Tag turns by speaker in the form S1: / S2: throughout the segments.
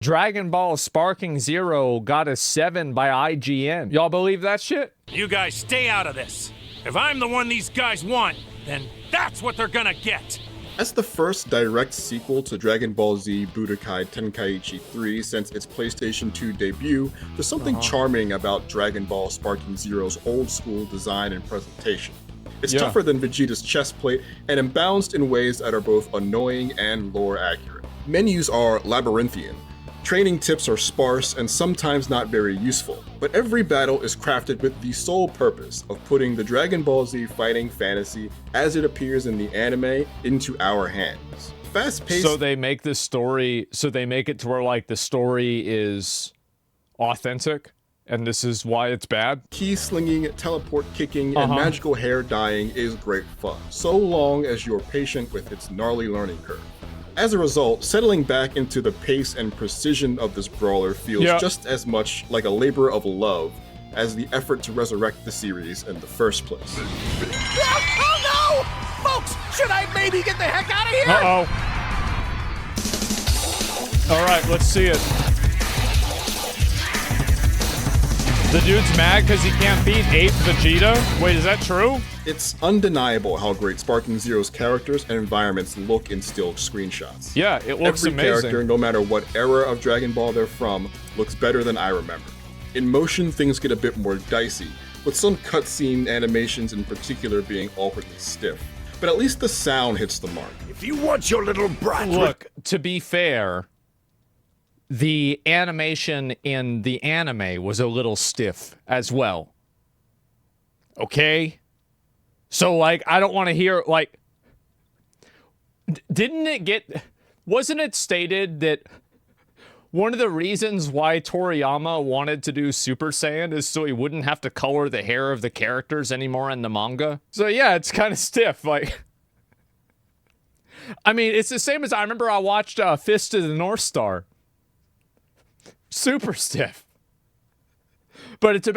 S1: Dragon Ball Sparking Zero got a 7 by IGN. Y'all believe that shit?
S2: You guys stay out of this. If I'm the one these guys want, then that's what they're gonna get.
S3: As the first direct sequel to Dragon Ball Z Budokai Tenkaichi 3 since its PlayStation 2 debut, there's something charming about Dragon Ball Sparking Zero's old-school design and presentation. It's tougher than Vegeta's chest plate and imbalanced in ways that are both annoying and lore accurate. Menus are labyrinthian. Training tips are sparse and sometimes not very useful, but every battle is crafted with the sole purpose of putting the Dragon Ball Z fighting fantasy as it appears in the anime into our hands. Fast-paced.
S1: So they make the story, so they make it to where like the story is authentic and this is why it's bad?
S3: Key slinging, teleport kicking, and magical hair dyeing is great fun, so long as you're patient with its gnarly learning curve. As a result, settling back into the pace and precision of this brawler feels just as much like a labor of love as the effort to resurrect the series in the first place.
S2: Oh no! Folks, should I maybe get the heck out of here?
S1: All right, let's see it. The dude's mad because he can't beat 8 Vegeta? Wait, is that true?
S3: It's undeniable how great Sparking Zero's characters and environments look in still screenshots.
S1: Yeah, it looks
S3: amazing. Every character, no matter what era of Dragon Ball they're from, looks better than I remember. In motion, things get a bit more dicey, with some cutscene animations in particular being awkwardly stiff. But at least the sound hits the mark.
S2: If you want your little brat...
S1: Look, to be fair, the animation in the anime was a little stiff as well. Okay? So, like, I don't want to hear, like... Wasn't it stated that one of the reasons why Toriyama wanted to do Super Saiyan is so he wouldn't have to color the hair of the characters anymore in the manga? So, yeah, it's kind of stiff, like... I mean, it's the same as I remember I watched Fist of the North Star. Super stiff. But it's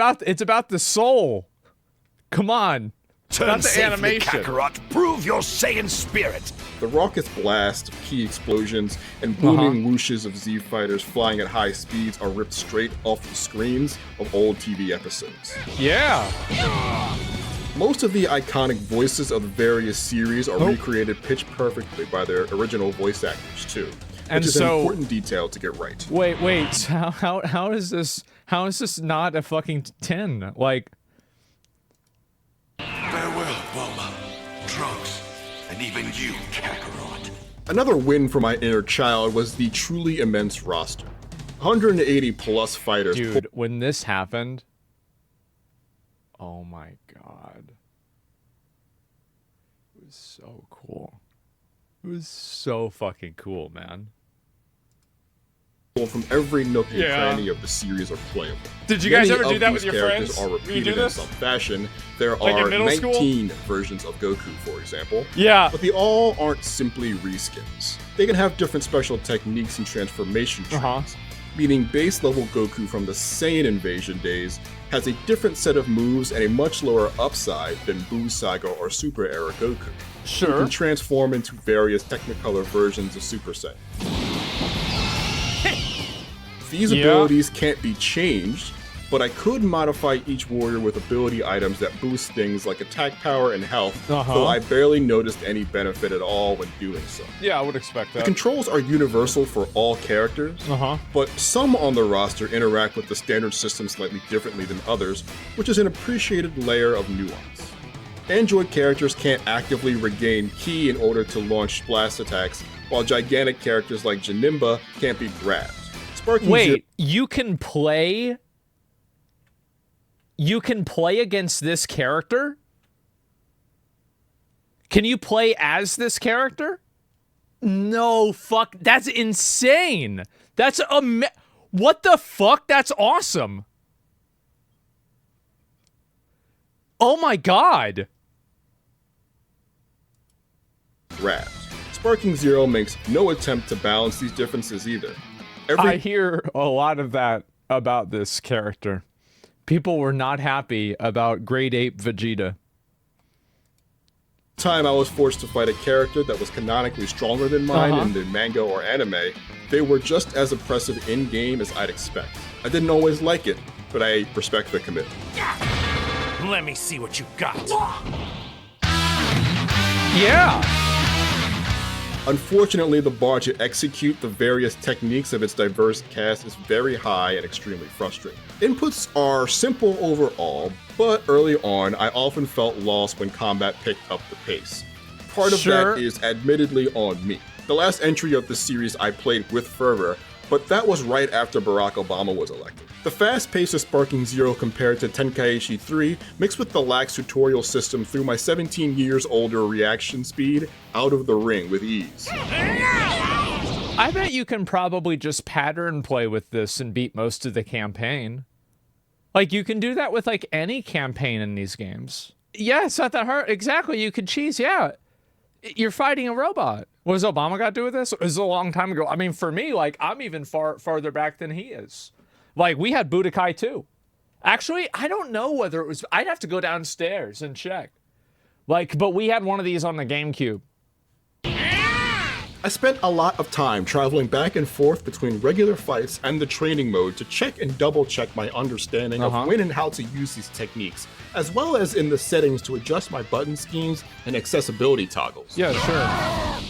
S1: about the soul. Come on.
S2: Turn the animation. Kakarot, prove your Saiyan spirit.
S3: The raucous blast of key explosions and booming whooshes of Z fighters flying at high speeds are ripped straight off the screens of old TV episodes.
S1: Yeah.
S3: Most of the iconic voices of the various series are recreated pitch perfectly by their original voice actors too. Which is an important detail to get right.
S1: Wait. How is this not a fucking 10? Like,
S4: farewell, Bulma, Trunks, and even you, Kakarot.
S3: Another win for my inner child was the truly immense roster. 180 plus fighters.
S1: Dude, when this happened, oh my god. It was so cool. It was so fucking cool, man.
S3: From every nook and cranny of the series are playable.
S1: Did you guys ever do that with your friends?
S3: Are repeated in some fashion. There are 19 versions of Goku, for example.
S1: Yeah.
S3: But they all aren't simply reskins. They can have different special techniques and transformation trees. Meaning base level Goku from the Saiyan invasion days has a different set of moves and a much lower upside than Buu Saga or Super Era Goku.
S1: Sure.
S3: Who can transform into various Technicolor versions of Super Saiyan. These abilities can't be changed, but I could modify each warrior with ability items that boost things like attack power and health, though I barely noticed any benefit at all when doing so.
S1: Yeah, I would expect that.
S3: The controls are universal for all characters, but some on the roster interact with the standard system slightly differently than others, which is an appreciated layer of nuance. Android characters can't actively regain ki in order to launch blast attacks, while gigantic characters like Janemba can't be grabbed.
S1: Wait, you can play against this character? Can you play as this character? No, fuck, that's insane. That's what the fuck? That's awesome. Oh my god.
S3: Grabbed. Sparking Zero makes no attempt to balance these differences either.
S1: I hear a lot of that about this character. People were not happy about Grade 8 Vegeta.
S3: Time I was forced to fight a character that was canonically stronger than mine in the manga or anime, they were just as oppressive in-game as I'd expect. I didn't always like it, but I respect the commitment.
S2: Let me see what you got.
S1: Yeah.
S3: Unfortunately, the bar to execute the various techniques of its diverse cast is very high and extremely frustrating. Inputs are simple overall, but early on, I often felt lost when combat picked up the pace. Part of that is admittedly on me. The last entry of the series I played with fervor, but that was right after Barack Obama was elected. The fast pace of Sparking Zero compared to Tenkaichi 3, mixed with the lax tutorial system, threw my 17 years older reaction speed out of the ring with ease.
S1: I bet you can probably just pattern play with this and beat most of the campaign. Like, you can do that with, like, any campaign in these games. Yeah, it's not that hard. Exactly, you could cheese, yeah. You're fighting a robot. What does Obama got to do with this? It was a long time ago. I mean, for me, like, I'm even farther back than he is. Like, we had Budokai too. Actually, I don't know whether it was... I'd have to go downstairs and check. Like, but we had one of these on the GameCube.
S3: I spent a lot of time traveling back and forth between regular fights and the training mode to check and double check my understanding of when and how to use these techniques, as well as in the settings to adjust my button schemes and accessibility toggles.
S1: Yeah, sure.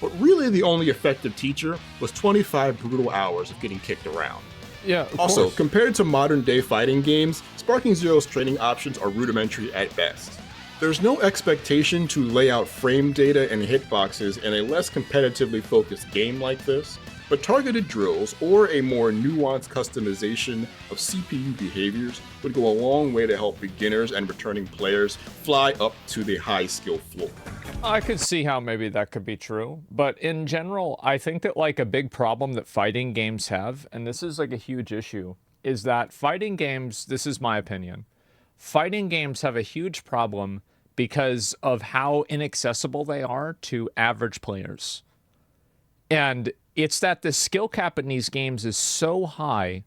S3: But really the only effective teacher was 25 brutal hours of getting kicked around.
S1: Yeah, of
S3: Also,
S1: course.
S3: compared to modern day fighting games, Sparking Zero's training options are rudimentary at best. There's no expectation to lay out frame data and hitboxes in a less competitively focused game like this, but targeted drills or a more nuanced customization of CPU behaviors would go a long way to help beginners and returning players fly up to the high skill floor.
S1: I could see how maybe that could be true, but in general, I think that, like, a big problem that fighting games have, and this is like a huge issue, is that fighting games, this is my opinion, fighting games have a huge problem because of how inaccessible they are to average players. And it's that the skill cap in these games is so high,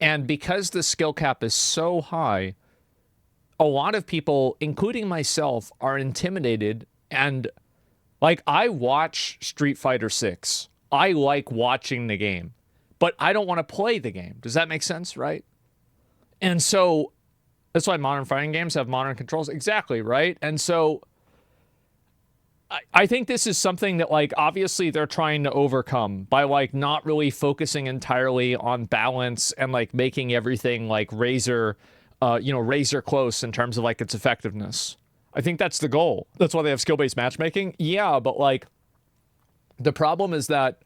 S1: and because the skill cap is so high, a lot of people, including myself, are intimidated. And, like, I watch Street Fighter 6. I like watching the game, but I don't want to play the game. Does that make sense, right? And so that's why modern fighting games have modern controls. Exactly, right? And so I think this is something that, like, obviously they're trying to overcome by, like, not really focusing entirely on balance and, like, making everything, like, razor close in terms of, like, its effectiveness. I think that's the goal. That's why they have skill-based matchmaking. Yeah, but, like, the problem is that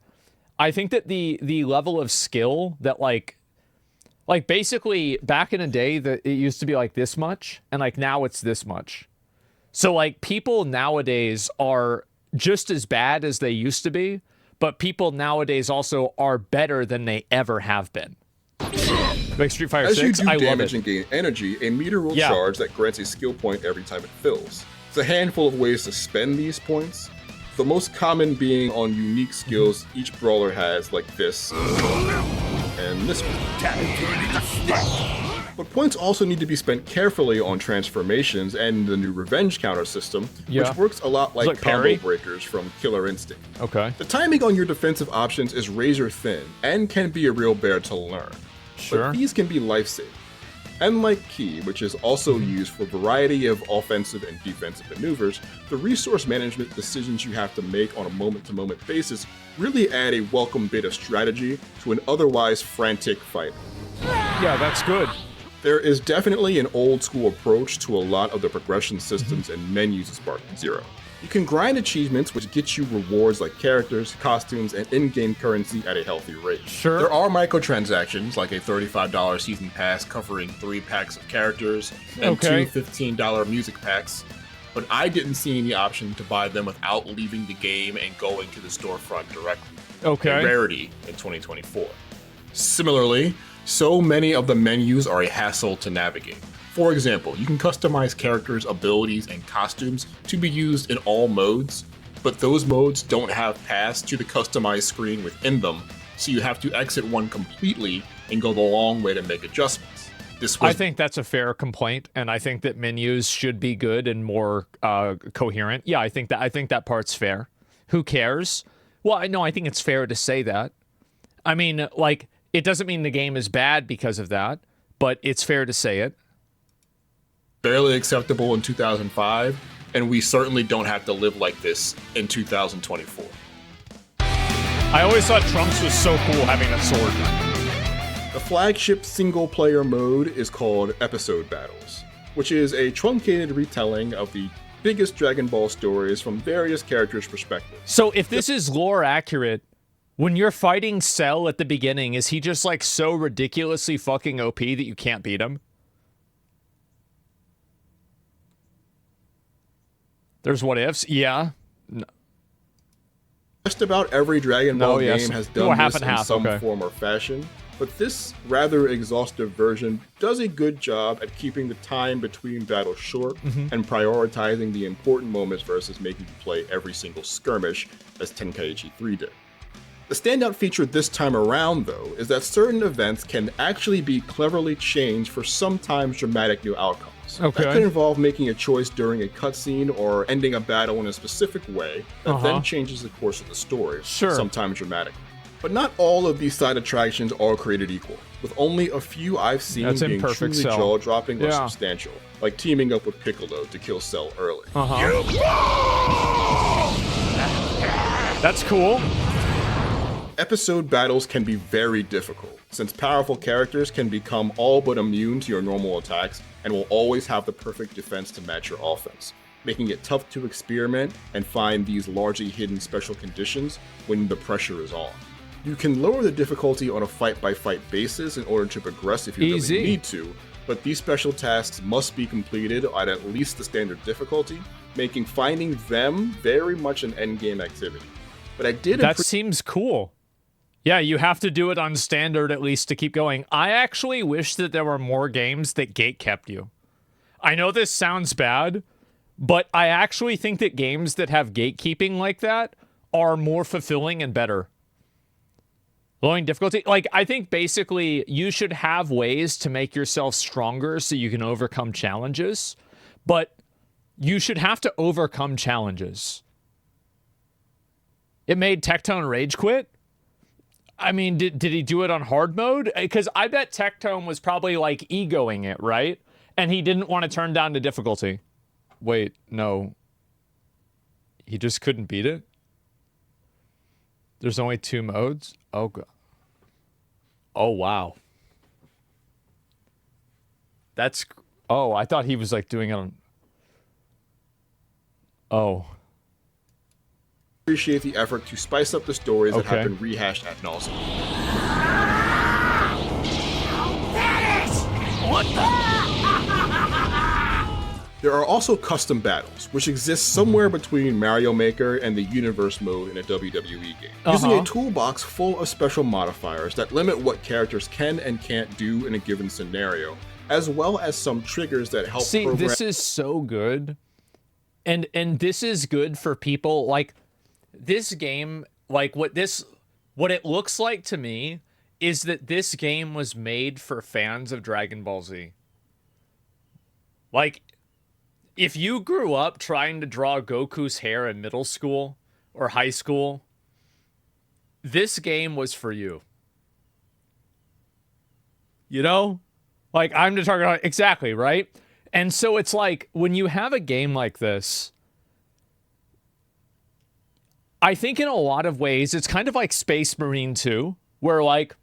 S1: I think that the level of skill that, like basically back in the day that it used to be like this much, and, like, now it's this much. So, like, people nowadays are just as bad as they used to be, but people nowadays also are better than they ever have been. Like Street Fighter 6,
S3: As you
S1: I
S3: do
S1: love
S3: damage
S1: it.
S3: and gain energy, a meter will charge that grants a skill point every time it fills. There's a handful of ways to spend these points, the most common being on unique skills each brawler has, like this and this one. But points also need to be spent carefully on transformations and the new revenge counter system, which works a lot like combo breakers from Killer Instinct.
S1: Okay.
S3: The timing on your defensive options is razor thin and can be a real bear to learn.
S1: Sure.
S3: But these can be life-saving. Unlike Ki, which is also used for a variety of offensive and defensive maneuvers, the resource management decisions you have to make on a moment-to-moment basis really add a welcome bit of strategy to an otherwise frantic fight.
S1: Yeah, that's good.
S3: There is definitely an old-school approach to a lot of the progression systems and menus of Sparking Zero. You can grind achievements which get you rewards like characters, costumes, and in-game currency at a healthy rate.
S1: Sure.
S3: There are microtransactions like a $35 season pass covering 3 packs of characters and 2 $15 music packs, but I didn't see any option to buy them without leaving the game and going to the storefront directly. A rarity in 2024. Similarly, so many of the menus are a hassle to navigate. For example, you can customize characters' abilities and costumes to be used in all modes, but those modes don't have paths to the customized screen within them, so you have to exit one completely and go the long way to make adjustments. this was
S1: I think that's a fair complaint, and I think that menus should be good and more coherent. Yeah, I think that part's fair. Who cares? Well, I think it's fair to say that. I mean, like, it doesn't mean the game is bad because of that, but it's fair to say it.
S3: barely acceptable in 2005, and we certainly don't have to live like this in 2024.
S1: I always thought Trunks was so cool having a sword.
S3: The flagship single-player mode is called Episode Battles, which is a truncated retelling of the biggest Dragon Ball stories from various characters' perspectives.
S1: So if this is lore accurate, when you're fighting Cell at the beginning, is he just like so ridiculously fucking OP that you can't beat him? There's what ifs? Yeah. No.
S3: Just about every Dragon Ball
S1: yes.
S3: game has done
S1: half
S3: this
S1: and
S3: in
S1: half,
S3: some
S1: okay.
S3: form or fashion, but this rather exhaustive version does a good job at keeping the time between battles short and prioritizing the important moments versus making you play every single skirmish as Tenkaichi 3 did. The standout feature this time around, though, is that certain events can actually be cleverly changed for sometimes dramatic new outcomes.
S1: Okay.
S3: That could involve making a choice during a cutscene or ending a battle in a specific way that then changes the course of the story,
S1: Sure.
S3: sometimes dramatically. But not all of these side attractions are created equal, with only a few I've seen
S1: That's
S3: being
S1: imperfect
S3: truly
S1: Cell.
S3: jaw-dropping or
S1: Yeah.
S3: substantial, like teaming up with Piccolo to kill Cell early.
S1: That's cool.
S3: Episode battles can be very difficult, since powerful characters can become all but immune to your normal attacks and will always have the perfect defense to match your offense, making it tough to experiment and find these largely hidden special conditions when the pressure is on. You can lower the difficulty on a fight-by-fight basis in order to progress if you
S1: Easy.
S3: really need to, but these special tasks must be completed at least the standard difficulty, making finding them very much an endgame activity. But I did
S1: That seems cool. Yeah, you have to do it on standard at least to keep going. I actually wish that there were more games that gate kept you. I know this sounds bad, but I actually think that games that have gatekeeping like that are more fulfilling and better. Lowering difficulty, like, I think basically you should have ways to make yourself stronger so you can overcome challenges, but you should have to overcome challenges. It made Tectone rage quit. I mean, did he do it on hard mode? Because I bet Tectone was probably like egoing it, right? And he didn't want to turn down the difficulty. Wait, no. He just couldn't beat it? There's only 2 modes? Oh, God. Oh, wow. That's... Oh, I thought he was like doing it on... Oh.
S3: appreciate the effort to spice up the stories that have
S1: Okay.
S3: been rehashed ad nauseam. There are also custom battles, which exist somewhere between Mario Maker and the Universe mode in a WWE game, using a toolbox full of special modifiers that limit what characters can and can't do in a given scenario, as well as some triggers that help
S1: See,
S3: program-
S1: this is so good. And this is good for people like this game, like what it looks like to me is that this game was made for fans of Dragon Ball Z. Like, if you grew up trying to draw Goku's hair in middle school or high school, this game was for you. You know? Like, I'm the target. Exactly, right? And so it's like, when you have a game like this, I think in a lot of ways, it's kind of like Space Marine 2, where, like,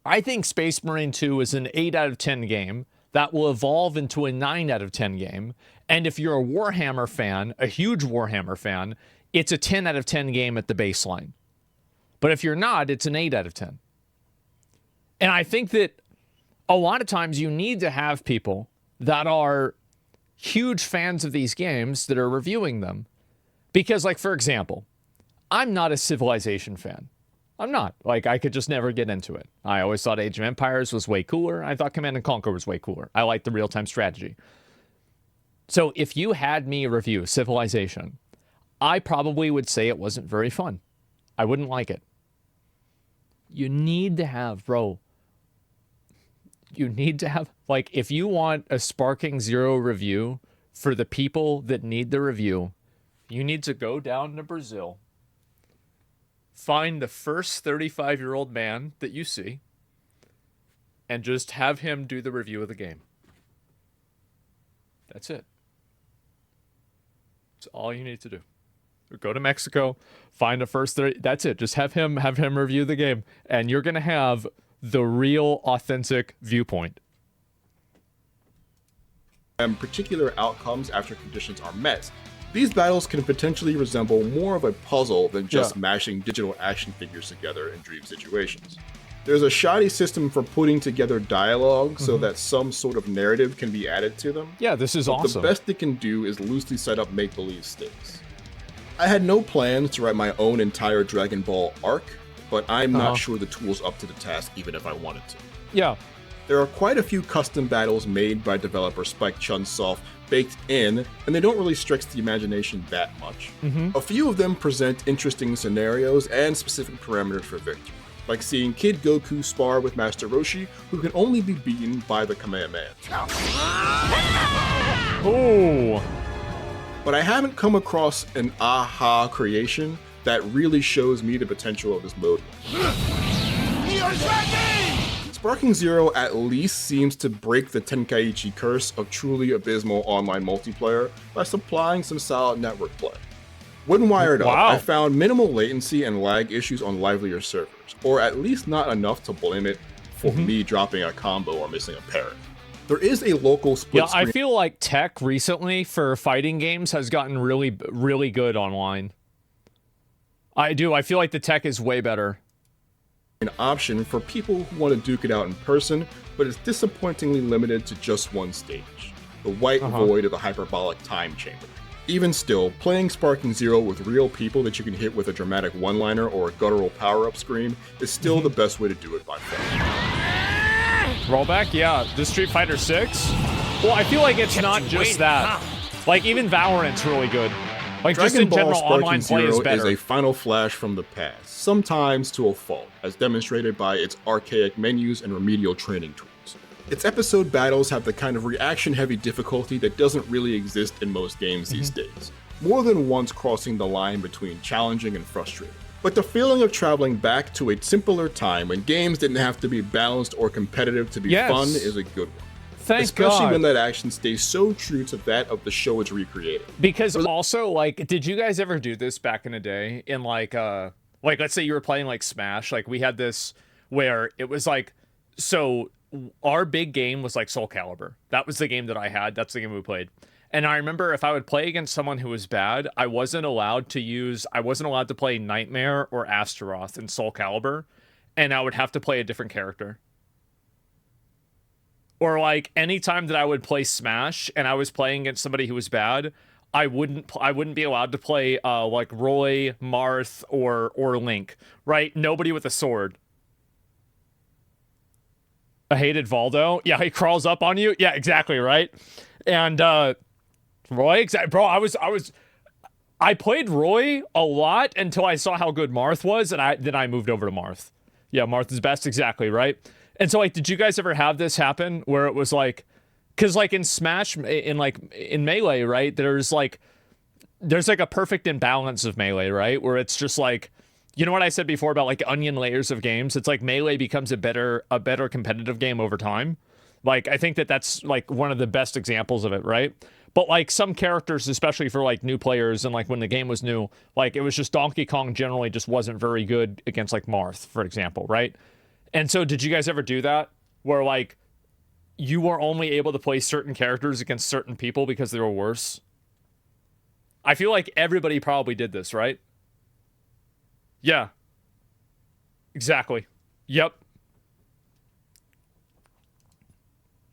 S1: I think Space Marine 2 is an 8 out of 10 game that will evolve into a 9 out of 10 game. And if you're a Warhammer fan, a huge Warhammer fan, it's a 10 out of 10 game at the baseline. But if you're not, it's an 8 out of 10. And I think that a lot of times you need to have people that are huge fans of these games that are reviewing them. Because, like, for example, I'm not a Civilization fan. I'm not. Like, I could just never get into it. I always thought Age of Empires was way cooler. I thought Command & Conquer was way cooler. I like the real-time strategy. So if you had me review Civilization, I probably would say it wasn't very fun. I wouldn't like it. You need to have, bro, You need to have, like, if you want a Sparking Zero review for the people that need the review, you need to go down to Brazil, find the first 35-year-old man that you see, and just have him do the review of the game. That's it. That's all you need to do. Go to Mexico, find a first 30. That's it. Just have him review the game, and you're gonna have the real, authentic viewpoint.
S3: And particular outcomes after conditions are met. These battles can potentially resemble more of a puzzle than just mashing digital action figures together in dream situations. There's a shoddy system for putting together dialogue so that some sort of narrative can be added to them.
S1: Yeah, this is awesome.
S3: The best it can do is loosely set up make-believe stakes. I had no plans to write my own entire Dragon Ball arc, but I'm not sure the tool's up to the task even if I wanted to.
S1: Yeah.
S3: There are quite a few custom battles made by developer Spike Chunsoft baked in, and they don't really stretch the imagination that much. A few of them present interesting scenarios and specific parameters for victory, like seeing Kid Goku spar with Master Roshi, who can only be beaten by the Kamehameha.
S1: Oh.
S3: But I haven't come across an aha creation that really shows me the potential of this mode. Sparking Zero at least seems to break the Tenkaichi curse of truly abysmal online multiplayer by supplying some solid network play. When wired up, I found minimal latency and lag issues on livelier servers, or at least not enough to blame it for me dropping a combo or missing a parry. There is a local split screen.
S1: I feel like tech recently for fighting games has gotten really, really good online. I do. I feel like the tech is way better.
S3: An option for people who want to duke it out in person, but it's disappointingly limited to just one stage, the white void of the hyperbolic time chamber. Even still, playing Sparking Zero with real people that you can hit with a dramatic one-liner or a guttural power-up scream is still the best way to do it by far.
S1: Rollback? Yeah. The Street Fighter 6? Well, I feel like it's not just that. Like, even Valorant's really good. Like, just in general, online play is better.
S3: Is a final flash from the past, sometimes to a fault, as demonstrated by its archaic menus and remedial training tools. Its episode battles have the kind of reaction-heavy difficulty that doesn't really exist in most games these days, more than once crossing the line between challenging and frustrating. But the feeling of traveling back to a simpler time when games didn't have to be balanced or competitive to be fun is a good one. Especially when that action stays so true to that of the show it's recreating.
S1: Because also, like, did you guys ever do this back in the day in like let's say you were playing like Smash, like we had this where it was like, so our big game was like Soul Calibur. That was the game that I had. That's the game we played. And I remember if I would play against someone who was bad, I wasn't allowed to play Nightmare or Astaroth in Soul Calibur, and I would have to play a different character. Or like anytime that I would play Smash and I was playing against somebody who was bad, I wouldn't be allowed to play like Roy, Marth, or Link, right? Nobody with a sword. I hated Valdo. Yeah, he crawls up on you. Yeah, exactly, right? And Roy, bro, I played Roy a lot until I saw how good Marth was, and then I moved over to Marth. Yeah, Marth is best, exactly, right? And so, like, did you guys ever have this happen where it was like, because like in Smash, in Melee, right? There's like a perfect imbalance of Melee, right? Where it's just like, you know what I said before about like onion layers of games? It's like Melee becomes a better competitive game over time. Like, I think that's like one of the best examples of it, right? But like some characters, especially for like new players and like when the game was new, like it was just Donkey Kong generally just wasn't very good against like Marth, for example, right? And so did you guys ever do that? Where like you were only able to play certain characters against certain people because they were worse? I feel like everybody probably did this, right? Yeah. Exactly. Yep.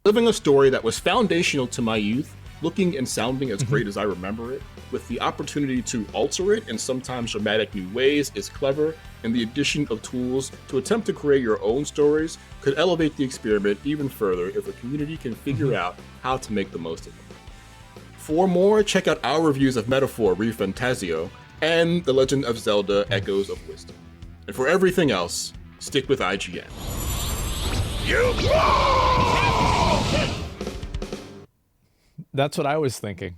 S3: Living a story that was foundational to my youth, looking and sounding as great as I remember it, with the opportunity to alter it in sometimes dramatic new ways is clever, and the addition of tools to attempt to create your own stories could elevate the experiment even further if a community can figure out how to make the most of it. For more, check out our reviews of Metaphor ReFantazio and The Legend of Zelda Echoes of Wisdom. And for everything else, stick with IGN.
S2: You
S1: That's what I was thinking.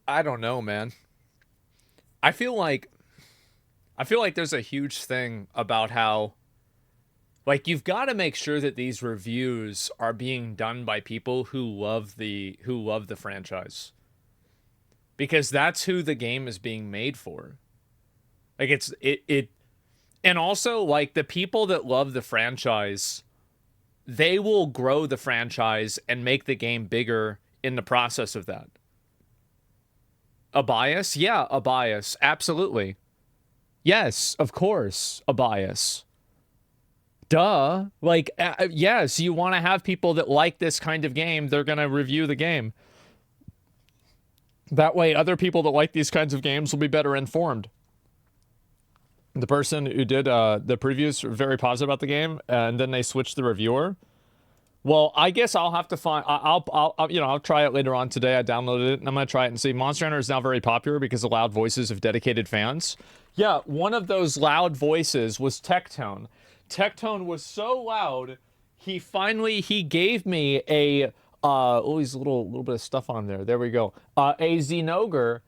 S1: I don't know, man. I feel like there's a huge thing about how, like, you've got to make sure that these reviews are being done by people who love the franchise, because that's who the game is being made for. Like, and also, like, the people that love the franchise, they will grow the franchise and make the game bigger in the process of that. A bias? Yeah, a bias. Absolutely. Yes, of course, a bias. Duh. Like, yes, you want to have people that like this kind of game, they're going to review the game. That way, other people that like these kinds of games will be better informed. The person who did the previews were very positive about the game, and then they switched the reviewer. Well, I guess I'll have to find. I'll try it later on today. I downloaded it, and I'm gonna try it and see. Monster Hunter is now very popular because of loud voices of dedicated fans. Yeah, one of those loud voices was Tectone. Tectone was so loud, he gave me a he's a little bit of stuff on there. There we go. A Xenogre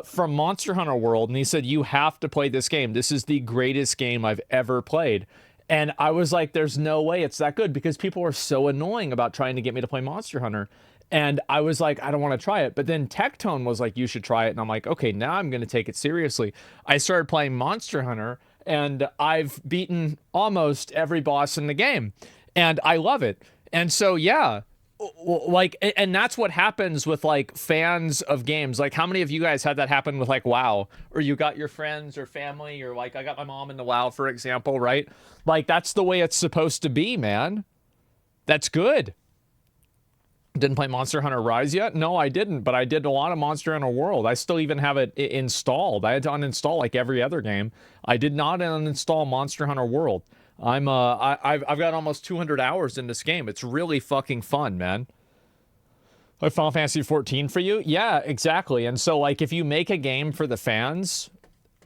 S1: from Monster Hunter World, and he said, "You have to play this game. This is the greatest game I've ever played." And I was like, there's no way it's that good, because people are so annoying about trying to get me to play Monster Hunter. And I was like, I don't want to try it. But then Tectone was like, you should try it. And I'm like, okay, now I'm going to take it seriously. I started playing Monster Hunter, and I've beaten almost every boss in the game. And I love it. And so, yeah, like, and that's what happens with, like, fans of games. Like, how many of you guys had that happen with, like, WoW? Or you got your friends or family, or, like, I got my mom into WoW, for example, right? Like, that's the way it's supposed to be, man. That's good. Didn't play Monster Hunter Rise yet? No, I didn't, but I did a lot of Monster Hunter World. I still even have it installed. I had to uninstall like every other game. I did not uninstall Monster Hunter World. I've got almost 200 hours in this game. It's really fucking fun, man. Like Final Fantasy 14 for you? Yeah, exactly. And so, like, if you make a game for the fans,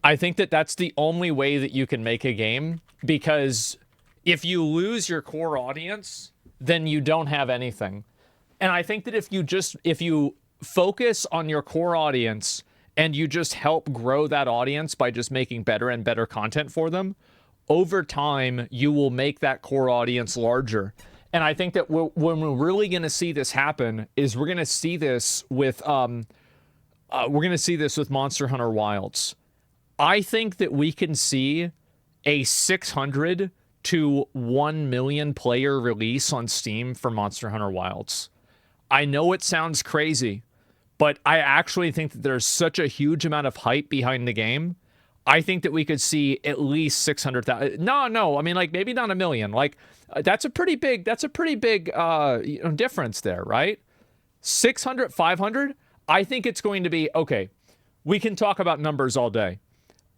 S1: I think that that's the only way that you can make a game, because if you lose your core audience, then you don't have anything. And I think that if you focus on your core audience and you just help grow that audience by just making better and better content for them, over time, you will make that core audience larger. And I think that when we're really going to see this happen is we're going to see this with Monster Hunter Wilds. I think that we can see a 600 to 1 million player release on Steam for Monster Hunter Wilds. I know it sounds crazy, but I actually think that there's such a huge amount of hype behind the game. I think that we could see at least 600,000. No. I mean, like, maybe not a million. Like, that's a pretty big difference there, right? 600, 500. I think it's going to be, okay, we can talk about numbers all day.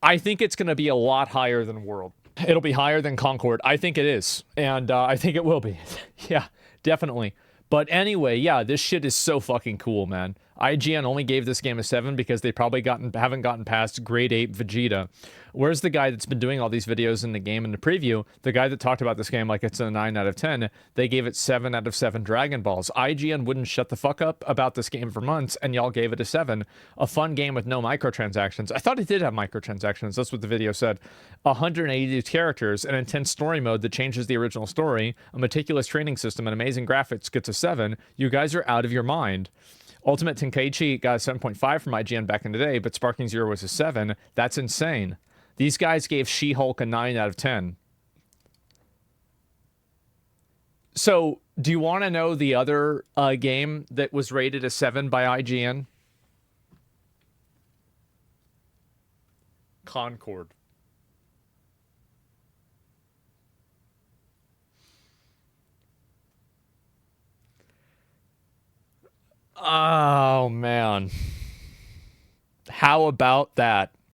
S1: I think it's going to be a lot higher than World. It'll be higher than Concord. I think it is. And I think it will be. Yeah, definitely. But anyway, yeah, this shit is so fucking cool, man. IGN only gave this game a 7 because they probably haven't gotten past grade 8 Vegeta. Where's the guy that's been doing all these videos in the game in the preview? The guy that talked about this game like it's a 9 out of 10. They gave it 7 out of 7 Dragon Balls. IGN wouldn't shut the fuck up about this game for months, and y'all gave it a 7. A fun game with no microtransactions. I thought it did have microtransactions. That's what the video said. 180 characters, an intense story mode that changes the original story, a meticulous training system, and amazing graphics gets a 7. You guys are out of your mind. Ultimate Tenkaichi got a 7.5 from IGN back in the day, but Sparking Zero was a 7. That's insane. These guys gave She-Hulk a 9 out of 10. So, do you want to know the other game that was rated a 7 by IGN? Concord. Oh, man. How about that?